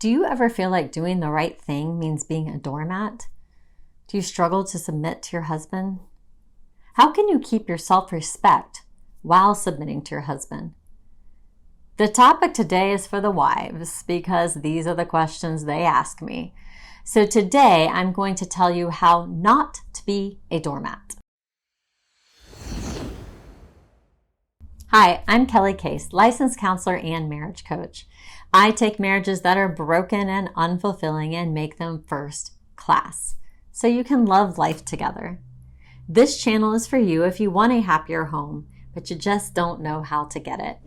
Do you ever feel like doing the right thing means being a doormat? Do you struggle to submit to your husband? How can you keep your self-respect while submitting to your husband? The topic today is for the wives because these are the questions they ask me. So today I'm going to tell you how not to be a doormat. Hi, I'm Kelly Case, licensed counselor and marriage coach. I take marriages that are broken and unfulfilling and make them first class, so you can love life together. This channel is for you if you want a happier home, but you just don't know how to get it.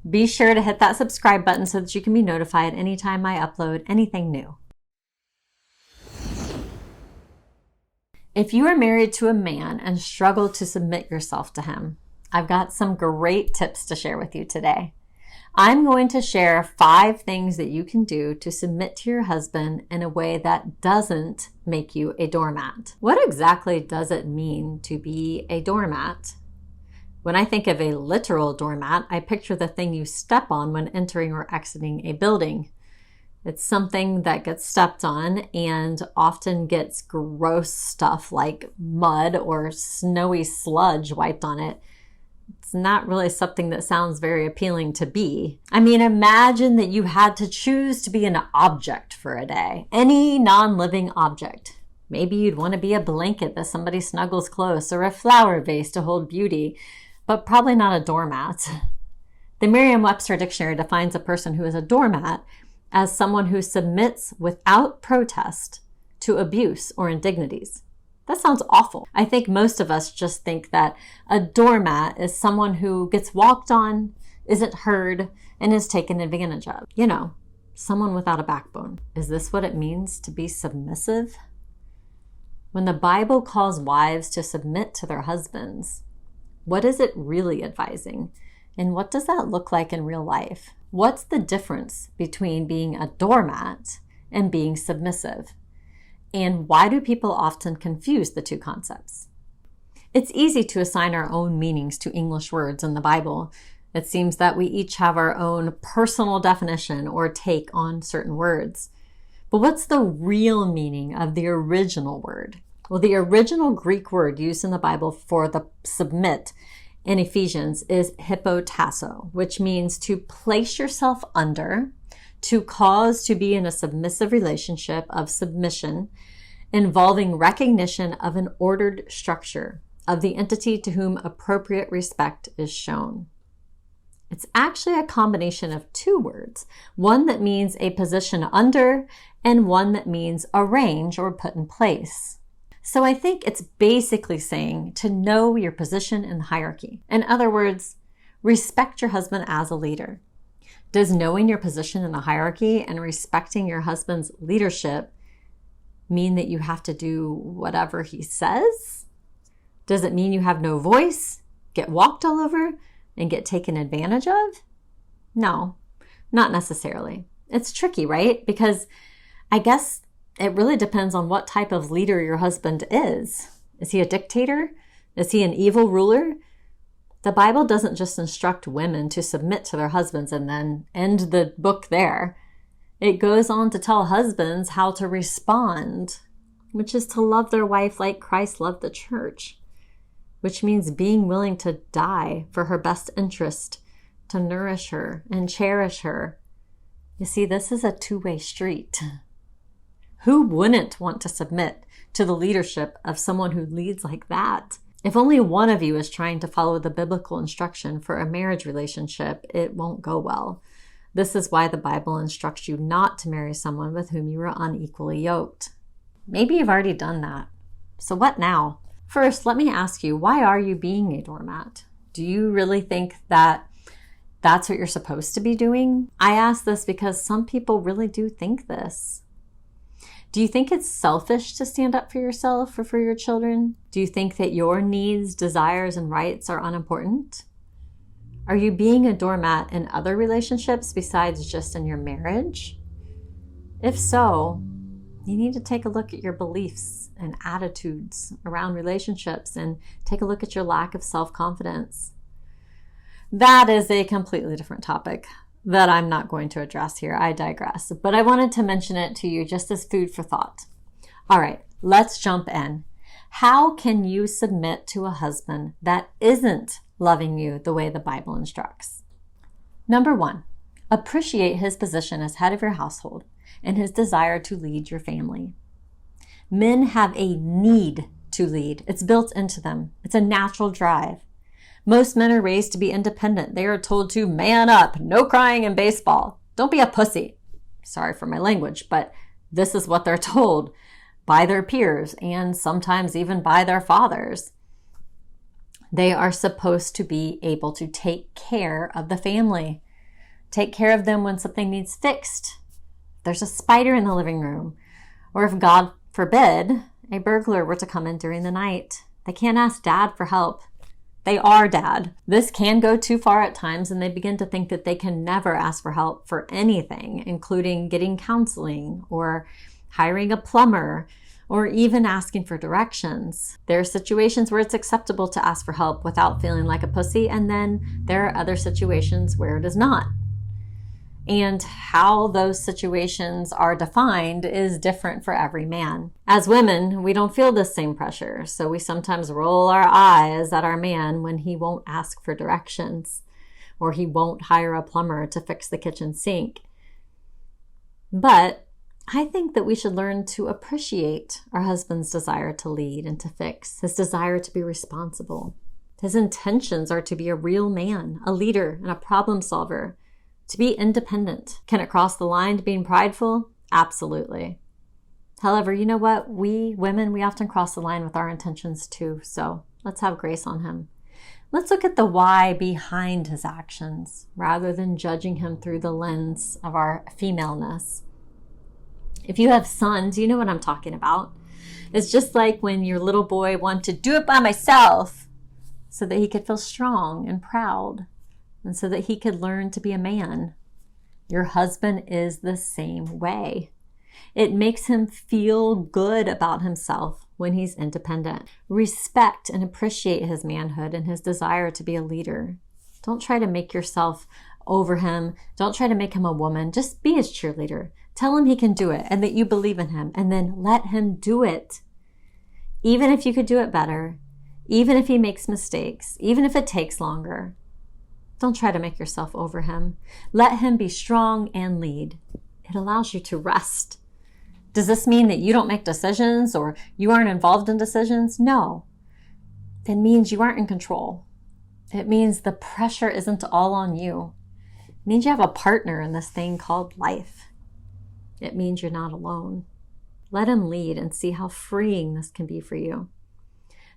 Be sure to hit that subscribe button so that you can be notified anytime I upload anything new. If you are married to a man and struggle to submit yourself to him, I've got some great tips to share with you today. I'm going to share 5 things that you can do to submit to your husband in a way that doesn't make you a doormat. What exactly does it mean to be a doormat? When I think of a literal doormat, I picture the thing you step on when entering or exiting a building. It's something that gets stepped on and often gets gross stuff like mud or snowy sludge wiped on it. It's not really something that sounds very appealing to be. I mean, imagine that you had to choose to be an object for a day. Any non-living object. Maybe you'd want to be a blanket that somebody snuggles close or a flower vase to hold beauty, but probably not a doormat. The Merriam-Webster dictionary defines a person who is a doormat as someone who submits without protest to abuse or indignities. That sounds awful. I think most of us just think that a doormat is someone who gets walked on, isn't heard, and is taken advantage of. You know, someone without a backbone. Is this what it means to be submissive? When the Bible calls wives to submit to their husbands, what is it really advising? And what does that look like in real life? What's the difference between being a doormat and being submissive? And why do people often confuse the two concepts? It's easy to assign our own meanings to English words in the Bible. It seems that we each have our own personal definition or take on certain words. But what's the real meaning of the original word? Well, the original Greek word used in the Bible for the submit in Ephesians is hypotasso, which means to place yourself under, to cause to be in a submissive relationship of submission, involving recognition of an ordered structure of the entity to whom appropriate respect is shown. It's actually a combination of 2 words, one that means a position under and one that means arrange or put in place. So I think it's basically saying to know your position in the hierarchy. In other words, respect your husband as a leader. Does knowing your position in the hierarchy and respecting your husband's leadership mean that you have to do whatever he says? Does it mean you have no voice, get walked all over, and get taken advantage of? No, not necessarily. It's tricky, right? Because I guess it really depends on what type of leader your husband is. Is he a dictator? Is he an evil ruler? The Bible doesn't just instruct women to submit to their husbands and then end the book there. It goes on to tell husbands how to respond, which is to love their wife like Christ loved the church, which means being willing to die for her best interest, to nourish her and cherish her. You see, this is a 2-way street. Who wouldn't want to submit to the leadership of someone who leads like that? If only one of you is trying to follow the biblical instruction for a marriage relationship, it won't go well. This is why the Bible instructs you not to marry someone with whom you are unequally yoked. Maybe you've already done that. So what now? First, let me ask you, why are you being a doormat? Do you really think that that's what you're supposed to be doing? I ask this because some people really do think this. Do you think it's selfish to stand up for yourself or for your children? Do you think that your needs, desires, and rights are unimportant? Are you being a doormat in other relationships besides just in your marriage? If so, you need to take a look at your beliefs and attitudes around relationships and take a look at your lack of self-confidence. That is a completely different topic. that I'm not going to address here. I digress. But I wanted to mention it to you just as food for thought. All right, let's jump in. How can you submit to a husband that isn't loving you the way the Bible instructs? Number 1, appreciate his position as head of your household and his desire to lead your family. Men have a need to lead. It's built into them. It's a natural drive. Most men are raised to be independent. They are told to man up, no crying in baseball. Don't be a pussy. Sorry for my language, but this is what they're told by their peers and sometimes even by their fathers. They are supposed to be able to take care of the family. Take care of them when something needs fixed. If there's a spider in the living room, or if, God forbid, a burglar were to come in during the night. They can't ask dad for help. They are dad. This can go too far at times, and they begin to think that they can never ask for help for anything, including getting counseling or hiring a plumber or even asking for directions. There are situations where it's acceptable to ask for help without feeling like a pussy, and then there are other situations where it is not. And how those situations are defined is different for every man. As women, we don't feel the same pressure, so we sometimes roll our eyes at our man when he won't ask for directions or he won't hire a plumber to fix the kitchen sink. But I think that we should learn to appreciate our husband's desire to lead and to fix, his desire to be responsible. His intentions are to be a real man, a leader, and a problem solver. To be independent. Can it cross the line to being prideful? Absolutely. However, you know what? We women, we often cross the line with our intentions too. So let's have grace on him. Let's look at the why behind his actions rather than judging him through the lens of our femaleness. If you have sons, you know what I'm talking about. It's just like when your little boy wanted to do it by myself so that he could feel strong and proud. And so that he could learn to be a man. Your husband is the same way. It makes him feel good about himself when he's independent. Respect and appreciate his manhood and his desire to be a leader. Don't try to make yourself over him. Don't try to make him a woman. Just be his cheerleader. Tell him he can do it and that you believe in him, and then let him do it. Even if you could do it better, even if he makes mistakes, even if it takes longer. Don't try to make yourself over him. Let him be strong and lead. It allows you to rest. Does this mean that you don't make decisions or you aren't involved in decisions? No. It means you aren't in control. It means the pressure isn't all on you. It means you have a partner in this thing called life. It means you're not alone. Let him lead and see how freeing this can be for you.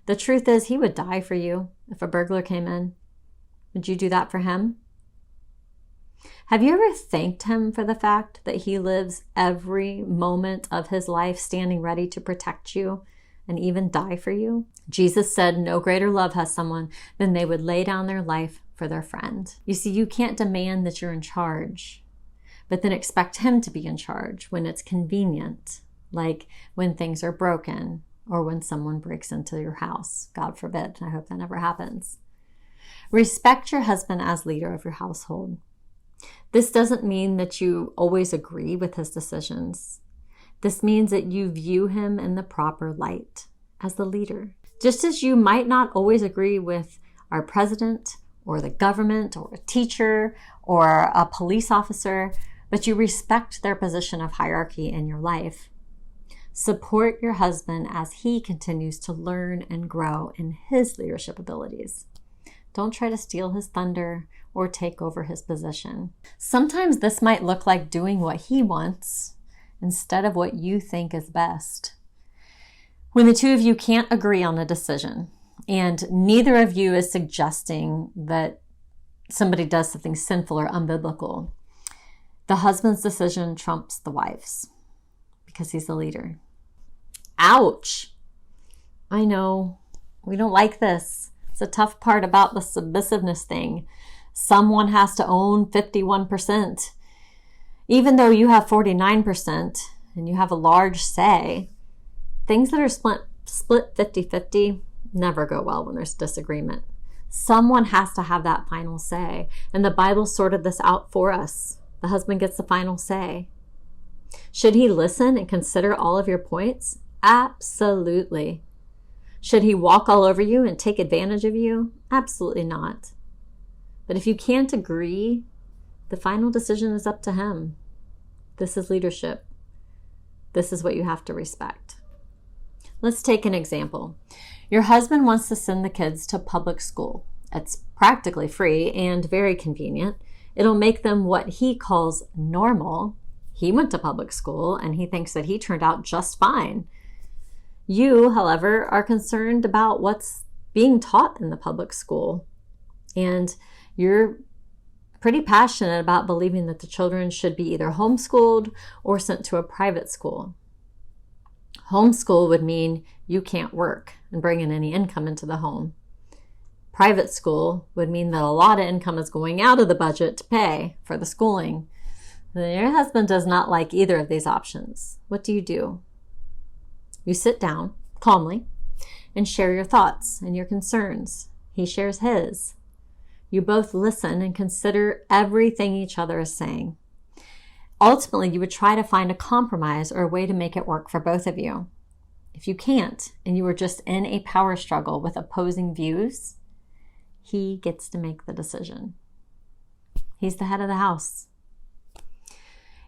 The truth is, he would die for you if a burglar came in. Would you do that for him? Have you ever thanked him for the fact that he lives every moment of his life standing ready to protect you and even die for you? Jesus said no greater love has someone than they would lay down their life for their friend. You see, you can't demand that you're in charge, but then expect him to be in charge when it's convenient, like when things are broken or when someone breaks into your house. God forbid. I hope that never happens. Respect your husband as leader of your household. This doesn't mean that you always agree with his decisions. This means that you view him in the proper light as the leader. Just as you might not always agree with our president or the government or a teacher or a police officer, but you respect their position of hierarchy in your life. Support your husband as he continues to learn and grow in his leadership abilities. Don't try to steal his thunder or take over his position. Sometimes this might look like doing what he wants instead of what you think is best. When the two of you can't agree on a decision and neither of you is suggesting that somebody does something sinful or unbiblical, the husband's decision trumps the wife's because he's the leader. Ouch! I know, we don't like this. It's a tough part about the submissiveness thing. Someone has to own 51%. Even though you have 49% and you have a large say, things that are split 50-50 never go well when there's disagreement. Someone has to have that final say. And the Bible sorted this out for us. The husband gets the final say. Should he listen and consider all of your points? Absolutely. Should he walk all over you and take advantage of you? Absolutely not. But if you can't agree, the final decision is up to him. This is leadership. This is what you have to respect. Let's take an example. Your husband wants to send the kids to public school. It's practically free and very convenient. It'll make them what he calls normal. He went to public school and he thinks that he turned out just fine. You, however, are concerned about what's being taught in the public school. And you're pretty passionate about believing that the children should be either homeschooled or sent to a private school. Homeschool would mean you can't work and bring in any income into the home. Private school would mean that a lot of income is going out of the budget to pay for the schooling. Your husband does not like either of these options. What do? You sit down calmly and share your thoughts and your concerns. He shares his. You both listen and consider everything each other is saying. Ultimately, you would try to find a compromise or a way to make it work for both of you. If you can't, and you are just in a power struggle with opposing views, he gets to make the decision. He's the head of the house.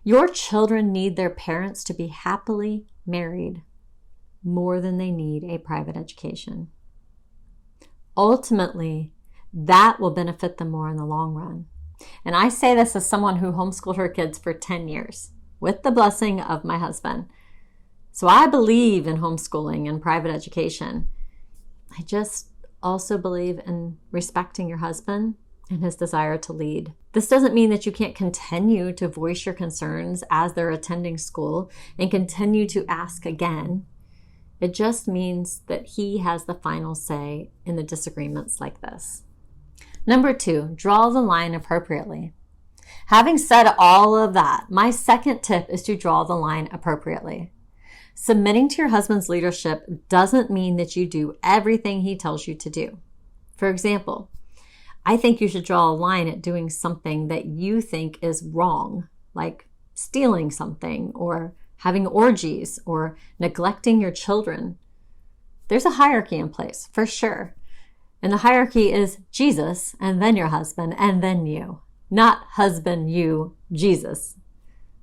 Your children need their parents to be happily married more than they need a private education. Ultimately, that will benefit them more in the long run. And I say this as someone who homeschooled her kids for 10 years with the blessing of my husband. So I believe in homeschooling and private education. I just also believe in respecting your husband and his desire to lead. This doesn't mean that you can't continue to voice your concerns as they're attending school and continue to ask again. It just means that he has the final say in the disagreements like this. Number 2, draw the line appropriately. Having said all of that, my second tip is to draw the line appropriately. Submitting to your husband's leadership doesn't mean that you do everything he tells you to do. For example, I think you should draw a line at doing something that you think is wrong, like stealing something or having orgies or neglecting your children. There's a hierarchy in place, for sure. And the hierarchy is Jesus, and then your husband, and then you. Not husband, you, Jesus.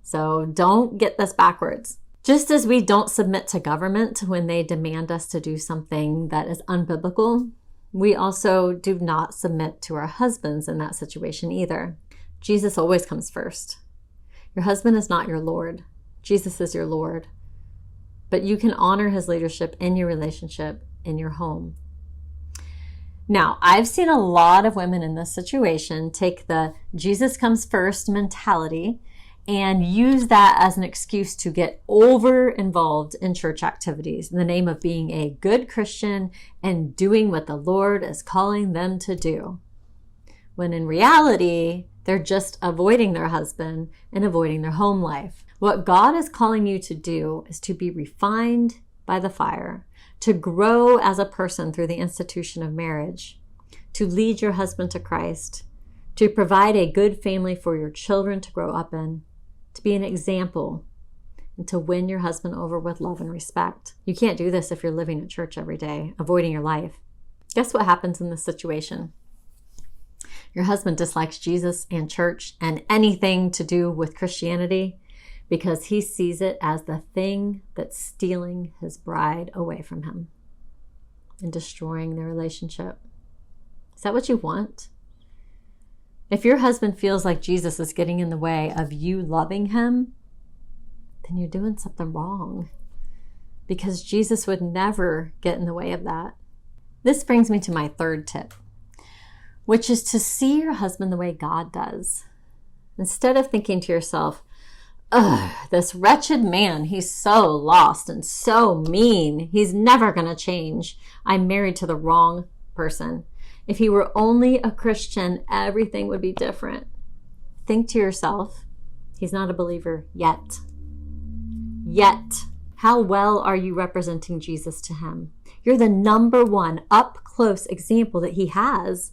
So don't get this backwards. Just as we don't submit to government when they demand us to do something that is unbiblical, we also do not submit to our husbands in that situation either. Jesus always comes first. Your husband is not your Lord. Jesus is your Lord. But you can honor his leadership in your relationship, in your home. Now, I've seen a lot of women in this situation take the Jesus comes first mentality and use that as an excuse to get over involved in church activities in the name of being a good Christian and doing what the Lord is calling them to do. When in reality, they're just avoiding their husband and avoiding their home life. What God is calling you to do is to be refined by the fire, to grow as a person through the institution of marriage, to lead your husband to Christ, to provide a good family for your children to grow up in, to be an example, and to win your husband over with love and respect. You can't do this if you're living at church every day, avoiding your life. Guess what happens in this situation? Your husband dislikes Jesus and church and anything to do with Christianity because he sees it as the thing that's stealing his bride away from him and destroying their relationship. Is that what you want? If your husband feels like Jesus is getting in the way of you loving him, then you're doing something wrong, because Jesus would never get in the way of that. This brings me to my third tip, which is to see your husband the way God does. Instead of thinking to yourself, ugh, this wretched man, he's so lost and so mean. He's never going to change. I'm married to the wrong person. If he were only a Christian, everything would be different. Think to yourself, he's not a believer yet. Yet. How well are you representing Jesus to him? You're the number one up close example that he has.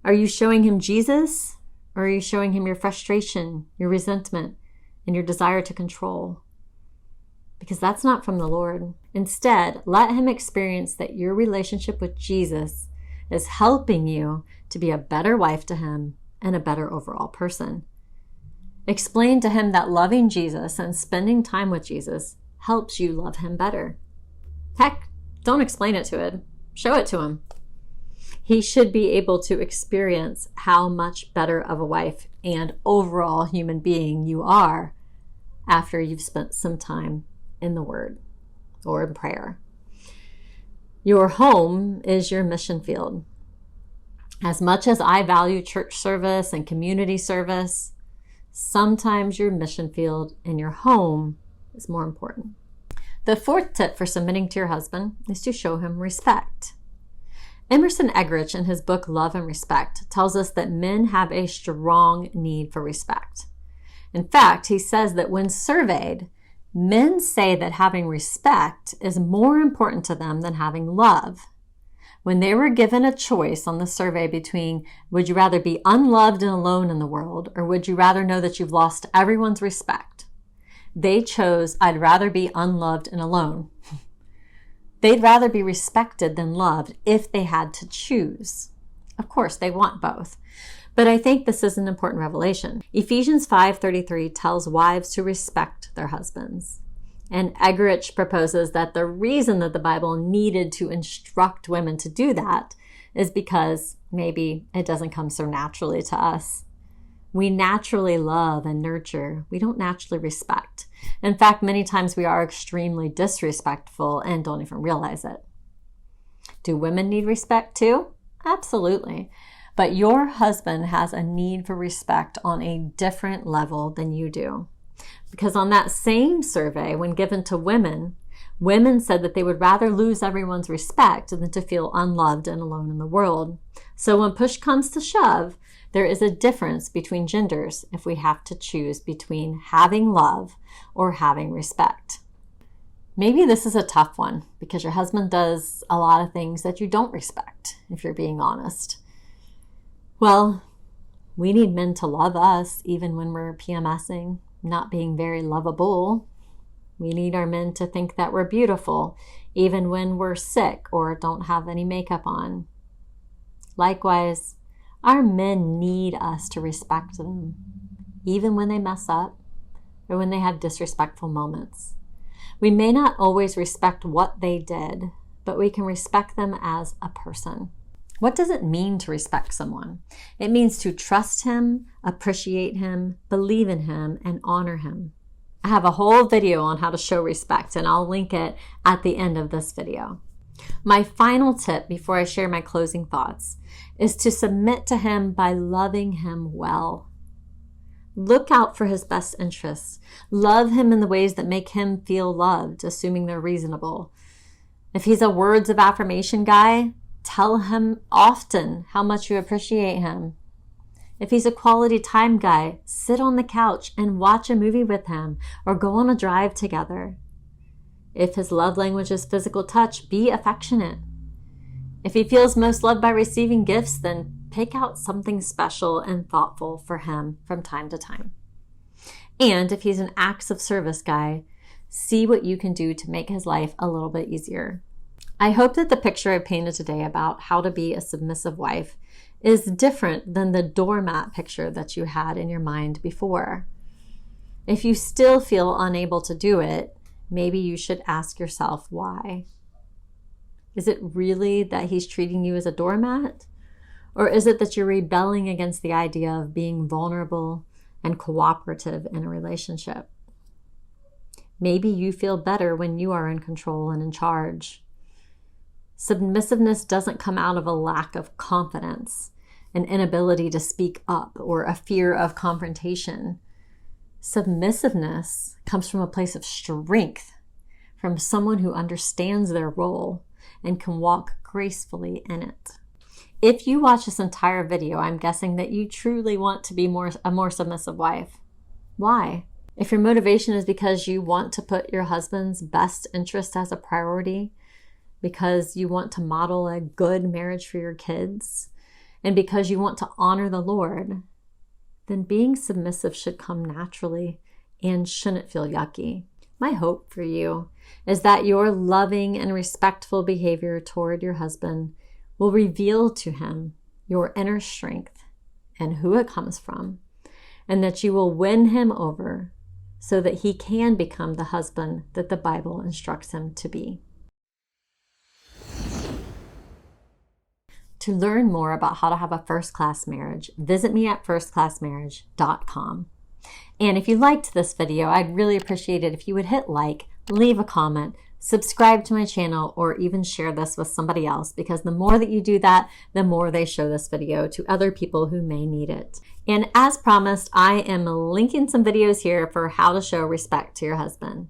Are you showing him Jesus, or are you showing him your frustration, your resentment, and your desire to control? Because that's not from the Lord. Instead, let him experience that your relationship with Jesus is helping you to be a better wife to him and a better overall person. Explain to him that loving Jesus and spending time with Jesus helps you love him better. Heck, don't explain it to him. Show it to him. He should be able to experience how much better of a wife and overall human being you are after you've spent some time in the Word or in prayer. Your home is your mission field. As much as I value church service and community service, sometimes your mission field and your home is more important. The fourth tip for submitting to your husband is to show him respect. Emerson Eggerichs, in his book Love and Respect, tells us that men have a strong need for respect. In fact, he says that when surveyed, men say that having respect is more important to them than having love. When they were given a choice on the survey between would you rather be unloved and alone in the world, or would you rather know that you've lost everyone's respect, they chose I'd rather be unloved and alone. They'd rather be respected than loved if they had to choose. Of course, they want both. But I think this is an important revelation. Ephesians 5:33 tells wives to respect their husbands. And Eggerichs proposes that the reason that the Bible needed to instruct women to do that is because maybe it doesn't come so naturally to us. We naturally love and nurture. We don't naturally respect. In fact, many times we are extremely disrespectful and don't even realize it. Do women need respect too? Absolutely. But your husband has a need for respect on a different level than you do. Because on that same survey, when given to women, women said that they would rather lose everyone's respect than to feel unloved and alone in the world. So when push comes to shove, there is a difference between genders if we have to choose between having love or having respect. Maybe this is a tough one because your husband does a lot of things that you don't respect, if you're being honest. Well, we need men to love us even when we're PMSing, not being very lovable. We need our men to think that we're beautiful even when we're sick or don't have any makeup on. Likewise, our men need us to respect them, even when they mess up or when they have disrespectful moments. We may not always respect what they did, but we can respect them as a person. What does it mean to respect someone? It means to trust him, appreciate him, believe in him, and honor him. I have a whole video on how to show respect, and I'll link it at the end of this video. My final tip before I share my closing thoughts is to submit to him by loving him well. Look out for his best interests. Love him in the ways that make him feel loved, assuming they're reasonable. If he's a words of affirmation guy, tell him often how much you appreciate him. If he's a quality time guy, sit on the couch and watch a movie with him or go on a drive together. If his love language is physical touch, be affectionate. If he feels most loved by receiving gifts, then pick out something special and thoughtful for him from time to time. And if he's an acts of service guy, see what you can do to make his life a little bit easier. I hope that the picture I painted today about how to be a submissive wife is different than the doormat picture that you had in your mind before. If you still feel unable to do it, maybe you should ask yourself why. Is it really that he's treating you as a doormat? Or is it that you're rebelling against the idea of being vulnerable and cooperative in a relationship? Maybe you feel better when you are in control and in charge. Submissiveness doesn't come out of a lack of confidence, an inability to speak up, or a fear of confrontation. Submissiveness comes from a place of strength, from someone who understands their role and can walk gracefully in it. If you watch this entire video, I'm guessing that you truly want to be a more submissive wife. Why? If your motivation is because you want to put your husband's best interest as a priority, because you want to model a good marriage for your kids and because you want to honor the Lord, then being submissive should come naturally and shouldn't feel yucky. My hope for you is that your loving and respectful behavior toward your husband will reveal to him your inner strength and who it comes from, and that you will win him over so that he can become the husband that the Bible instructs him to be. To learn more about how to have a first-class marriage, visit me at firstclassmarriage.com. And if you liked this video, I'd really appreciate it if you would hit like, leave a comment, subscribe to my channel, or even share this with somebody else, because the more that you do that, the more they show this video to other people who may need it. And as promised, I am linking some videos here for how to show respect to your husband.